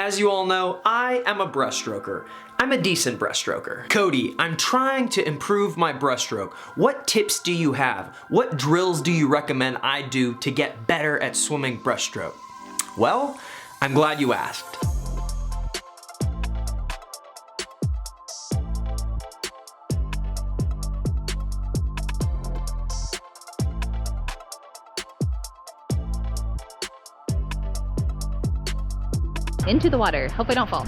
As you all know, I am a breaststroker. I'm a decent breaststroker. Cody, I'm trying to improve my breaststroke. What tips do you have? What drills do you recommend I do to get better at swimming breaststroke? Well, I'm glad you asked. Into the water. Hope I don't fall.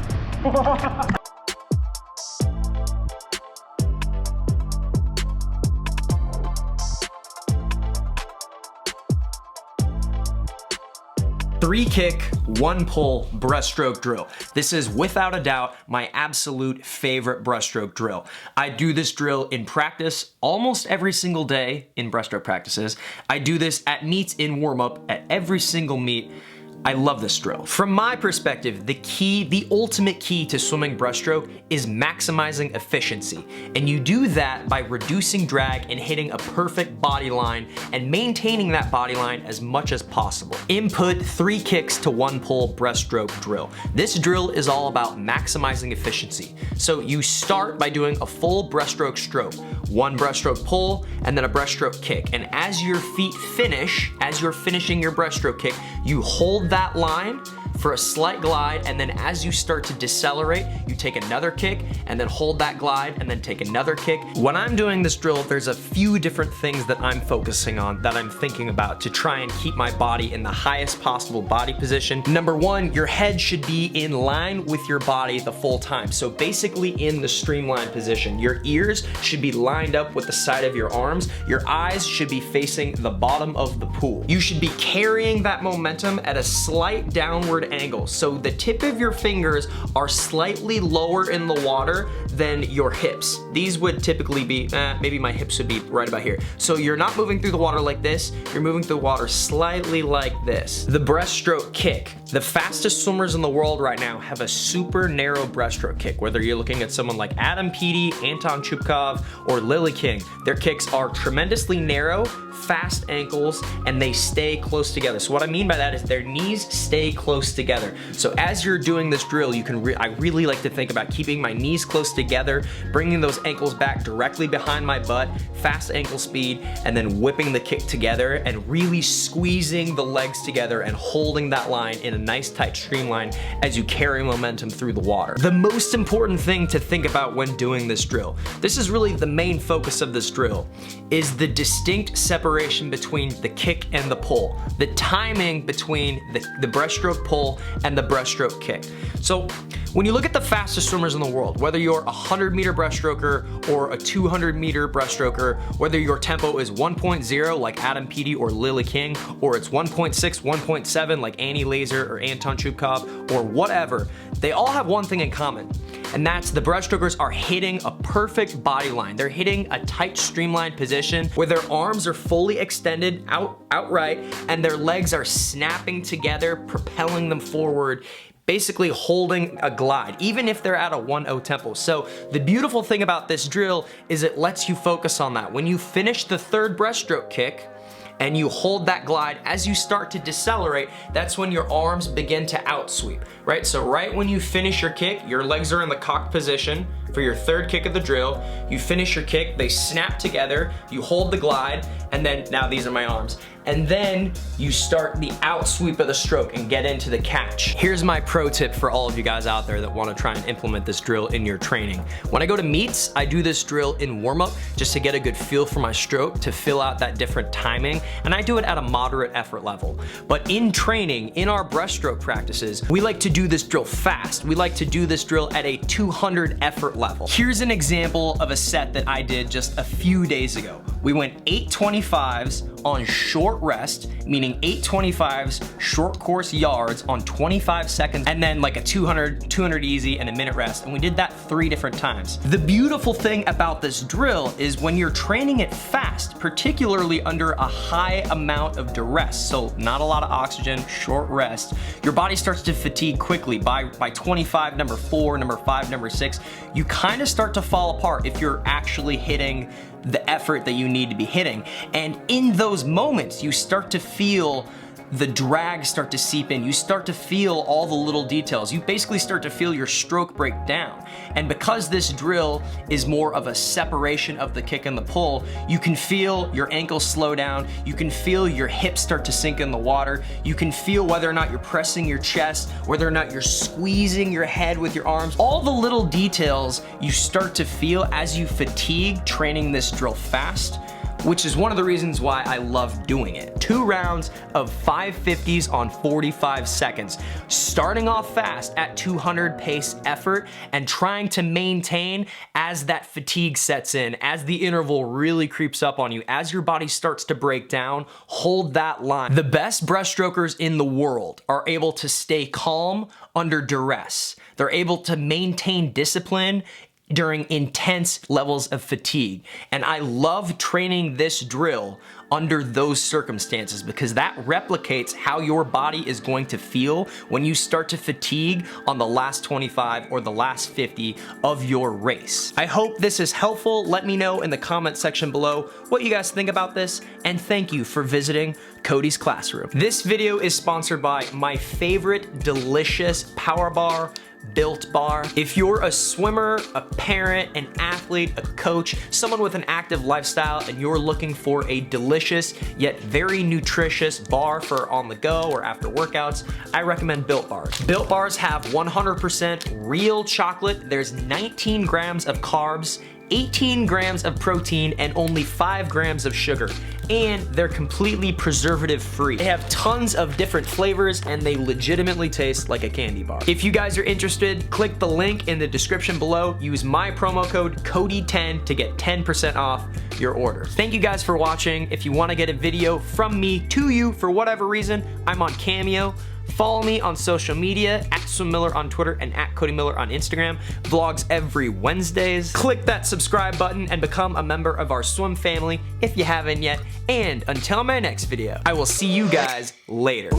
Three kick, one pull breaststroke drill. This is without a doubt my absolute favorite breaststroke drill. I do this drill in practice almost every single day in breaststroke practices. I do this at meets in warm-up at every single meet. I love this drill. From my perspective, the ultimate key to swimming breaststroke is maximizing efficiency. And you do that by reducing drag and hitting a perfect body line and maintaining that body line as much as possible. Input 3 kicks to 1 pull breaststroke drill. This drill is all about maximizing efficiency. So you start by doing a full breaststroke stroke, 1 breaststroke pull, and then a breaststroke kick. And as your feet finish, as you're finishing your breaststroke kick, you hold that line for a slight glide, and then as you start to decelerate, you take another kick and then hold that glide and then take another kick. When I'm doing this drill, there's a few different things that I'm focusing on, that I'm thinking about to try and keep my body in the highest possible body position. Number 1, your head should be in line with your body the full time. So basically in the streamlined position. Your ears should be lined up with the side of your arms. Your eyes should be facing the bottom of the pool. You should be carrying that momentum at a slight downward angle. So the tip of your fingers are slightly lower in the water than your hips. These would typically be, maybe my hips would be right about here. So you're not moving through the water like this, you're moving through the water slightly like this. The breaststroke kick. The fastest swimmers in the world right now have a super narrow breaststroke kick. Whether you're looking at someone like Adam Peaty, Anton Chupkov, or Lily King, their kicks are tremendously narrow, fast ankles, and they stay close together. So what I mean by that is their knees stay close together. So as you're doing this drill, you can I really like to think about keeping my knees close together, bringing those ankles back directly behind my butt, fast ankle speed, and then whipping the kick together and really squeezing the legs together and holding that line in a nice tight streamline as you carry momentum through the water. The most important thing to think about when doing this drill, this is really the main focus of this drill, is the distinct separation between the kick and the pull. The timing between the breaststroke pull and the breaststroke kick. So when you look at the fastest swimmers in the world, whether you're a 100-meter breaststroker or a 200-meter breaststroker, whether your tempo is 1.0 like Adam Peaty or Lily King, or it's 1.6, 1.7 like Annie Laser or Anton Chupkov, or whatever, they all have one thing in common, and that's the breaststrokers are hitting a perfect body line. They're hitting a tight, streamlined position where their arms are fully extended outright, and their legs are snapping together, propelling them forward, basically holding a glide, even if they're at a 1-0 tempo. So the beautiful thing about this drill is it lets you focus on that. When you finish the 3rd breaststroke kick, and you hold that glide, as you start to decelerate, that's when your arms begin to outsweep, right? So right when you finish your kick, your legs are in the cocked position for your 3rd kick of the drill. You finish your kick, they snap together, you hold the glide, and then, now these are my arms, and then you start the outsweep of the stroke and get into the catch. Here's my pro tip for all of you guys out there that want to try and implement this drill in your training. When I go to meets, I do this drill in warm-up just to get a good feel for my stroke, to fill out that different timing, and I do it at a moderate effort level. But in training, in our breaststroke practices, we like to do this drill fast. We like to do this drill at a 200 effort level. Here's an example of a set that I did just a few days ago. We went 825s on short rest, meaning 825s short course yards on 25 seconds, and then like a 200 easy and a minute rest. And we did that 3 different times. The beautiful thing about this drill is when you're training it fast, particularly under a high amount of duress, so not a lot of oxygen, short rest, your body starts to fatigue quickly. By 25, number 4, number 5, number 6, you kind of start to fall apart if you're actually hitting the effort that you need to be hitting. And in those moments, you start to feel the drags start to seep in. You start to feel all the little details. You basically start to feel your stroke break down. And because this drill is more of a separation of the kick and the pull, you can feel your ankles slow down. You can feel your hips start to sink in the water. You can feel whether or not you're pressing your chest, whether or not you're squeezing your head with your arms. All the little details you start to feel as you fatigue training this drill fast, which is one of the reasons why I love doing it. 2 rounds of 550s on 45 seconds, starting off fast at 200 pace effort and trying to maintain as that fatigue sets in, as the interval really creeps up on you, as your body starts to break down, hold that line. The best breaststrokers in the world are able to stay calm under duress. They're able to maintain discipline during intense levels of fatigue. And I love training this drill under those circumstances because that replicates how your body is going to feel when you start to fatigue on the last 25 or the last 50 of your race. I hope this is helpful. Let me know in the comment section below what you guys think about this, and thank you for visiting Cody's Classroom. This video is sponsored by my favorite delicious power bar, Built Bar. If you're a swimmer, a parent, an athlete, a coach, someone with an active lifestyle, and you're looking for a delicious yet very nutritious bar for on the go or after workouts, I recommend Built Bars. Built Bars have 100% real chocolate. There's 19 grams of carbs, 18 grams of protein, and only 5 grams of sugar. And they're completely preservative free. They have tons of different flavors and they legitimately taste like a candy bar. If you guys are interested, click the link in the description below. Use my promo code CODY10 to get 10% off your order. Thank you guys for watching. If you want to get a video from me to you for whatever reason, I'm on Cameo. Follow me on social media, at SwimMiller on Twitter and at CodyMiller on Instagram. Vlogs every Wednesdays. Click that subscribe button and become a member of our swim family if you haven't yet. And until my next video, I will see you guys later.